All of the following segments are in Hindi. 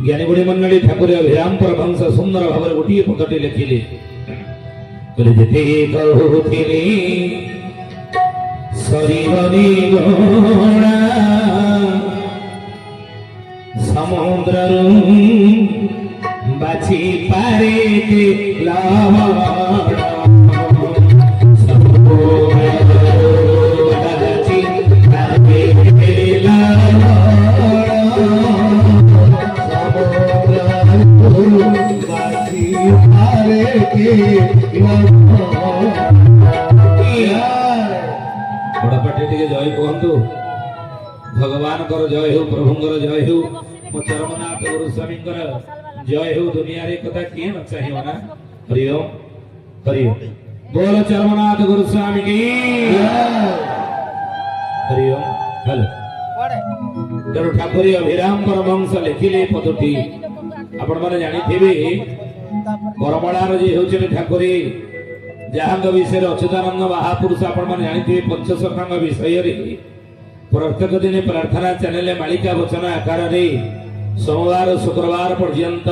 ज्ञानी गुणी मंडली ठाकुर अभिराम परमहंस सुंदर भाव गोटे पदटे लिखिले जेते कहूथिले सरीबनी गणा समुद्ररू बाछी पारे जय कहतु भगवान कर जय हो प्रभुंर जय हो मो चरमनाथ गुरुस्वामी जय हो दुनिया रे कथा किए न चाहिए ना हरिओम हरिओम बोल चरमनाथ गुरुस्वामी की हरिओम हेलो तेणु ठाकुर अभिराम परमहंस लिखिले पदटी आपण माने जानी थिबे परमळार जे होचे ठाकुर जहांग विषय अच्युतानंद महापुरुष आपण माने जानी थिबे पंचसखांग विषय रे प्रत्येक दिन प्रार्थना चैनल मालिका वचन आकार रे सोमवार शुक्रवार पर्यंत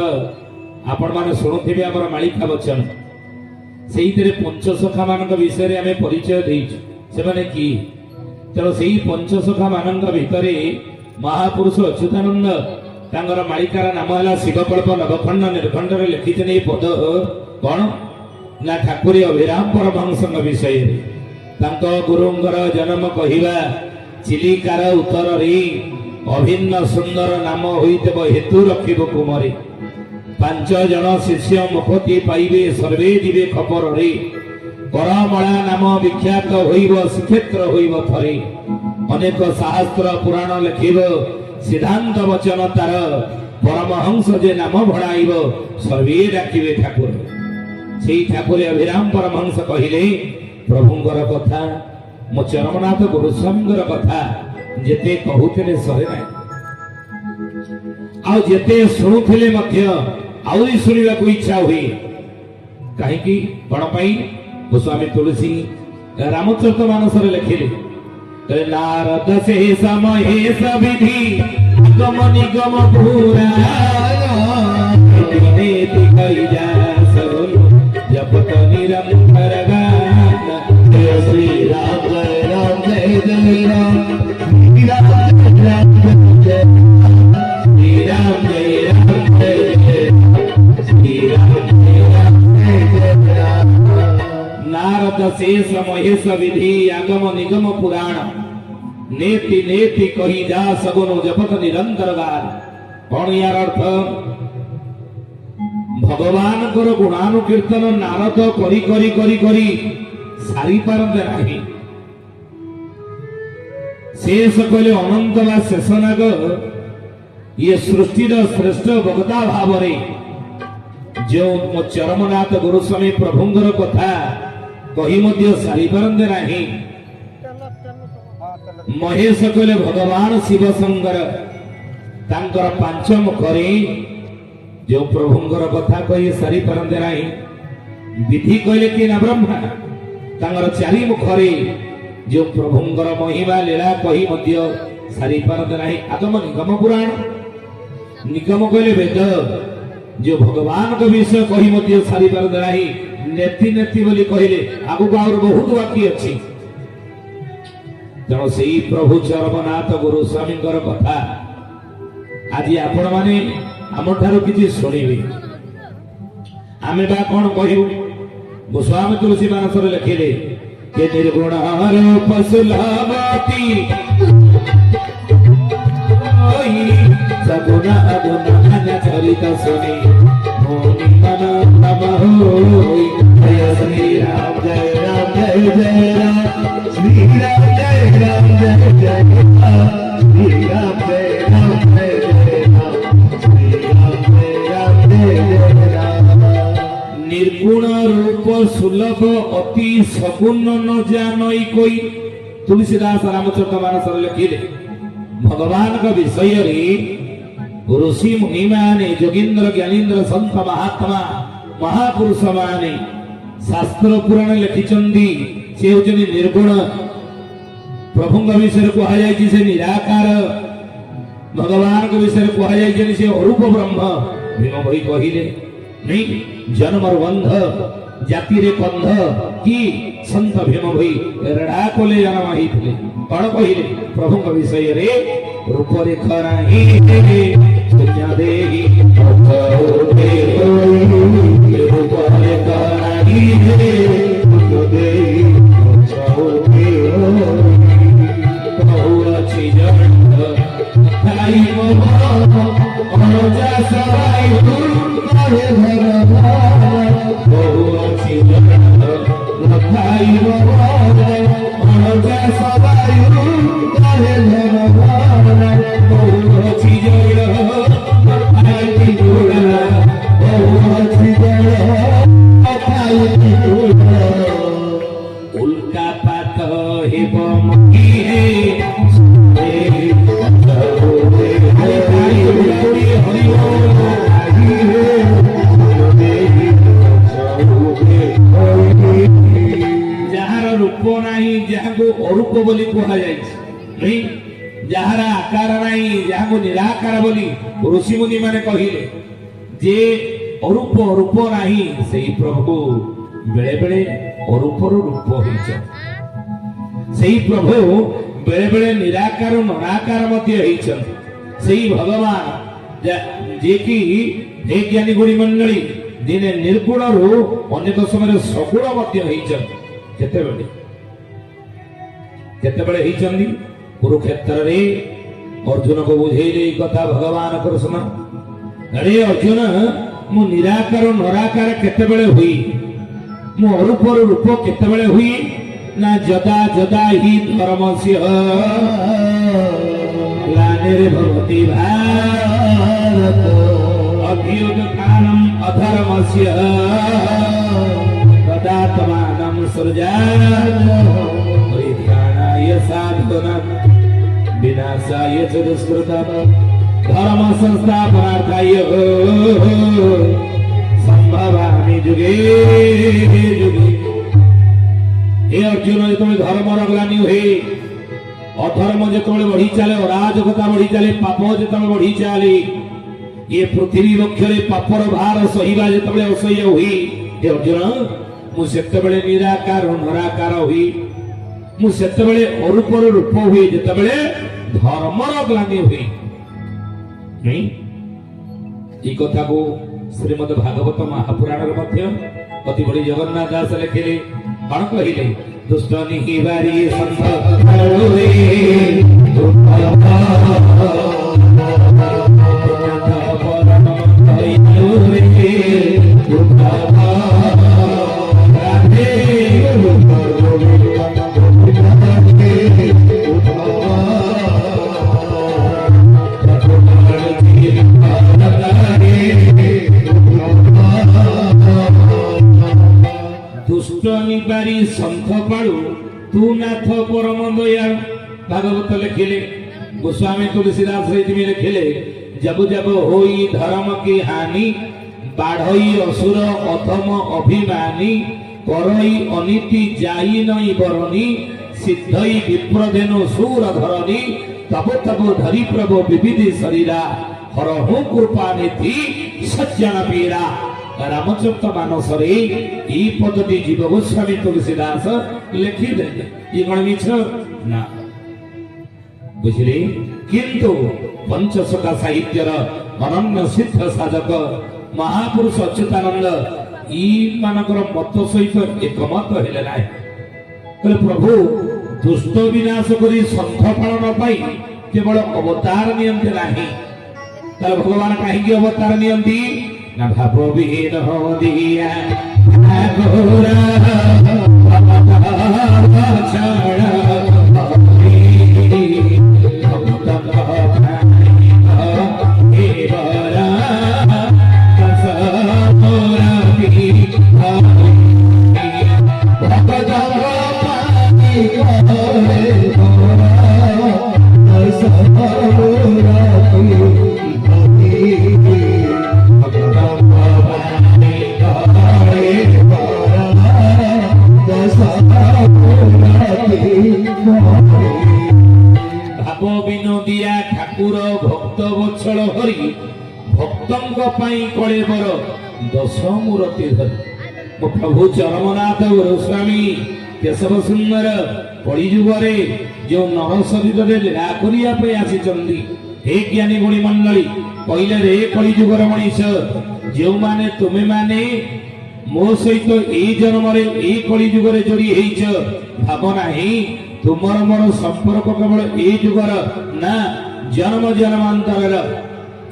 आपण माने शुणुथिबे हमर मालिका वचन सेहितरे पंचसखा मानक विषय रे हमें परिचय देइछु से माने की तेणु से पंचसखा मान भितर महापुरुष अच्युतानंद तांगर मालिकार नाम है शिवकल्प नवखंड निर्खंड लिखिछन पद कौन ना ठाकुर अभिराम परमहंस विषय तांको गुरुंगर जन्म कहवा चिलिकार उत्तर रे अभिन्न सुंदर नाम होइतब हेतु रखिब कुमरे 5 जन शिष्य मुखती पाइबे सर्वे दिवे खबर रे करमला नाम विख्यात होइब श्रीक्षेत्र होइब थरे अनेक शास्त्र पुराण लिखिब सिद्धांत वचन तार परमहंस जे नाम भड़ाइब सर्वे डाकिबे ठाकुर से ठाकुर अभिराम परमहंस कहिले प्रभुंगर कथा मो चरमनाथ गुरुस्वामींगर कथा जेते कहूथिले सरे ना आ जेते सुनुथिले मध्य आउरी सुनिबाकू इच्छा हुई कहीं की कौन पाई गोस्वामी तुलसी रामचरितमानस लिखिले नारद से महेश विधि गम निगम पूरा जपत निरंतर गान श्री राम जय राम जय जय राम श्री राम जय राम जय श्री राम जय राम जय जय श्री राम जय राम जय जय नारद शेष महेश विधि आगम निगम पुराण नेति नेति कही जा सगुन जपत निरंतर गान कौन यार अर्थ भगवान कर गुणानुकीर्तन नारद करी करी करी करी सारी पारंते नाही शेष कहले अनंत वा शेषनाग ये सृष्टि श्रेष्ठ भगता भाव रे जो मो चरमनाथ गुरुस्वामी प्रभुंगर कथा कही मध्य सारी पारंते नाही महेश कहले भगवान शिव शंकर तांकर 5 मुखरे जो प्रभुंगर कथा कही सारी पारंते नाही विधि कहले कि ना ब्रह्मा तांगर 4 मुखरे जो प्रभुंगर महिमा लीला कही मध्य सारी पारंते नाही आगम निगम पुराण निगम कहले वेद जो भगवान का विषय कही मध्य सारी पारंते नाही नेति नेति बोली कहले आगु और बहुत बाकी अछि तेणु से प्रभु चरमनाथ गुरुस्वामी कथा आज आपण माने आम ठारू किछि सुनिबे आमे बा कोन कहू गोस्वामी तुलसी मानस लिखिले के निर्गुण रूप सुलभती सगुण अगुण चरित सुनि मोनि मन नम होई जय श्री राम जय राम जय जय राम श्री राम जय राम जय जय श्री राम जय राम जय जय श्री राम जय राम जय जय राम निर्गुण रूप सुलभ अति सगुण न जानई कोई तुलसीदास रामचरितमानस लिखिले भगवान का विषय रे ऋषि मुनि माने जोगिंद्र ज्ञानीन्द्र संत महात्मा महापुरुष माने शास्त्र पुराण लिखिचंदी से होचनी निर्गुण प्रभु विषय कह जाय से निराकार भगवान के विषय कह जाए से अरूप ब्रह्म भीम भाई कहले नहीं जन्मर बंध जाति रे कंध कि संत भीम भाई रेढ़ा कोले जन्म ही थे कौन कहले प्रभु के विषय रे रूप रेखा नहीं दुनिया देही रूप रेखा नहीं उल्का पात जार रूप नहीं जहाँ अरूप बोली कह जाए जार आकार नहीं जहाँ निराकार बोली ऋषि मुनि माने कहले जे अरूप रूप नहीं से प्रभु बेले बेले अरूप रूप होइछ से प्रभु बेले बेले निराकार नराकार मध्य होइछ से भगवान जे कि हे ज्ञानी गुणी मंडली दिने निर्गुण रू अनेक समय सगुण मध्य होइछ केतेबेले होइछन्ती कुरुक्षेत्र रे अर्जुन को बुझेले कथा भगवान कृष्ण अरे अर्जुन मु निराकार नराकार केतेबेले हुई मु अरूप रूप केतेबेले हुई ना जदा जदा ही धर्मस्य ग्लानिर् भवति भारत अभ्युत्थानम् अधर्मस्य तदात्मानं सृजामि परित्राणाय साधूनां विनाशाय च दुष्कृताम् धर्म संस्थापनार्थाय संभवामि जुगे जुगे। हे अर्जुन जो धर्म ग्लानि हुए अधर्म जो बढ़ी चले अराजकता बढ़ी चले पाप जो बढ़ी चले ये पृथ्वी वक्षरे पापर भार सहिबा जो असह्य हुई हे अर्जुन मुझे निराकार नराकार हुई मुझे अरूप रूप हुई जिते धर्मर ग्लानि हुई नहीं ये कथा को श्रीमद भागवत महापुराण अति बड़ी जगन्नाथ दास लिखिले कौन कहले दुष्ट निहिबारी संत पालू तू नाथ परम दयाल भागवत लिखिले गोस्वामी तुलसीदास लिखिले जब जब होई धर्म की हानि बाढ़ई असुर अधम अभिमानी करई अनीति जाई नई बरनी सिद्धई विप्रधेनु सूर धरनी तब तब धरी प्रभु विविधि शरीरा हरहु कृपा निधि सज्जन पीरा रामचरित मानस पद्धति जीव गोस्वामी तुलसीदास लिखिदे ये कौन मिछ ना बुझिले किंतु पंचशका साहित्यर अनन्य सिद्ध साधक महापुरुष अच्युतानंद ई मानकर मत सहित एकमत हेले ना प्रभु दुष्ट विनाश करी संघ पालन पाई केवल अवतार नियंते नाही भगवान कहीं अवतार नियंती ना भाव विहीन हो दिया Thank you. ବତ୍ସଳ ହରି ଭକ୍ତଙ୍କ ପାଇଁ କଳେବର ଦଶ ମୂରତି ଧରି। ମୋ ପ୍ରଭୁ ଚରମନାଥ ଗୋସ୍ୱାମୀ କେଶବ ସୁନ୍ଦର କଳିଯୁଗରେ ଯେଉଁ ନର ଶରୀରରେ ଲୀଳା କରିବା ପାଇଁ ଆସିଛନ୍ତି। ହେ ଜ୍ଞାନୀ ଗୁଣୀ ମଣ୍ଡଳୀ କହିଲେ ରେ କଳିଯୁଗର ମଣିଷ, ଯେଉଁମାନେ ତୁମେମାନେ ମୋ ସହିତ ଏଇ ଜନ୍ମରେ ଏଇ କଳିଯୁଗରେ ଯୋଡ଼ି ହେଇଛ, ଭାବ ନାହିଁ ତୁମର ମୋର ସମ୍ପର୍କ କେବଳ ଏଇ ଯୁଗର ନା ଜନ୍ମ ଜନ୍ମାନ୍ତରର।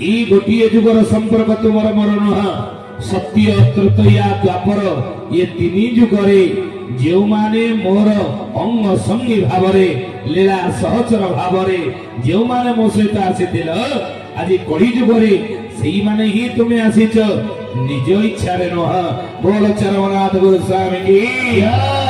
ଏଇ ଗୋଟିଏ ଯୁଗର ସମ୍ପର୍କ ତୁମର ମୋର ନୁହଁ। ସତ୍ୟ ତ୍ରେତୟା ଦ୍ୱାପର ଏ ତିନି ଯୁଗରେ ଯେଉଁମାନେ ମୋର ଅଙ୍ଗ ସଙ୍ଗୀ ଭାବରେ ଲୀଳା ସହଚର ଭାବରେ ଯେଉଁମାନେ ମୋ ସହିତ ଆସିଥିଲ, ଆଜି କଳି ଯୁଗରେ ସେଇମାନେ ହିଁ ତୁମେ ଆସିଛ, ନିଜ ଇଚ୍ଛାରେ ନୁହଁ। ବୋଲ ଚରମନାଥ ଗୋସ୍ୱାମୀ।